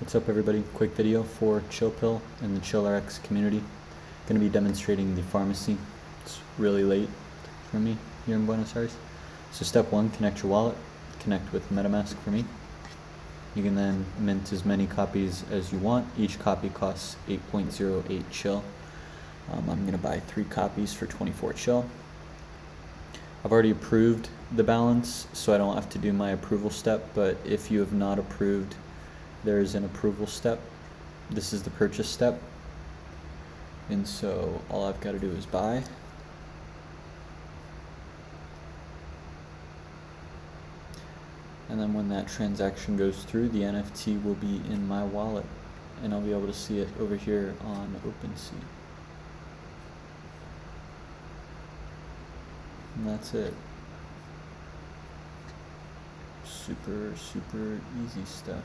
What's up everybody, quick video for ChillPill and the ChillRx community. Going to be demonstrating the pharmacy. It's really late for me here in Buenos Aires. So step 1, connect your wallet, connect with MetaMask for me. You can then mint as many copies as you want. Each copy costs 8.08 chill. I'm going to buy 3 copies for 24 chill. I've already approved the balance, so I don't have to do my approval step, but if you have not approved, there is an approval step. This is the purchase step. And so all I've got to do is buy. And then when that transaction goes through, the NFT will be in my wallet and I'll be able to see it over here on OpenSea. And that's it. Super easy stuff.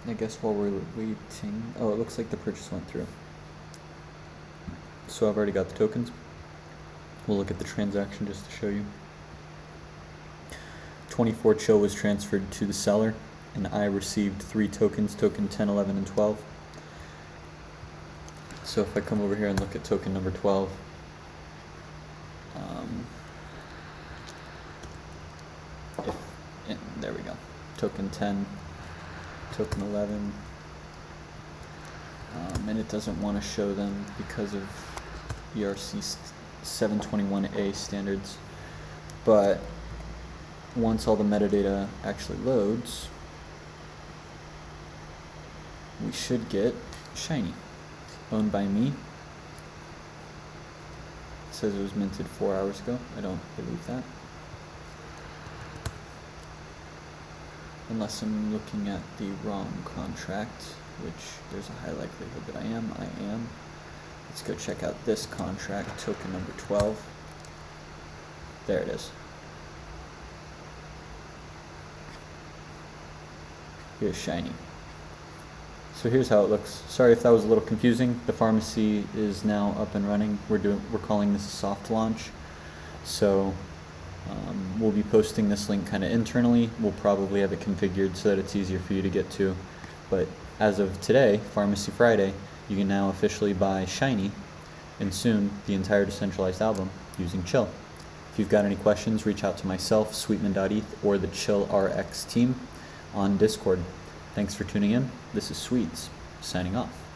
I guess while we're waiting, oh, it looks like the purchase went through. So I've already got the tokens. We'll look at the transaction just to show you. 24 chill was transferred to the seller, and I received 3 tokens, token 10, 11, and 12. So if I come over here and look at token number 12, there we go, token 10, token 11, and it doesn't want to show them because of ERC 721A standards, but once all the metadata actually loads, we should get shiny. Owned by me. It says it was minted 4 hours ago. I don't believe that. Unless I'm looking at the wrong contract, which there's a high likelihood that I am. Let's go check out this contract, token number 12. There it is. Here's shiny. So here's how it looks. Sorry if that was a little confusing. The pharmacy is now up and running. We're calling this a soft launch. So we'll be posting this link kind of internally. We'll probably have it configured so that it's easier for you to get to. But as of today, Pharmacy Friday, you can now officially buy shiny and soon the entire decentralized album using Chill. If you've got any questions, reach out to myself, sweetman.eth, or the ChillRx team on Discord. Thanks for tuning in. This is Sweets, signing off.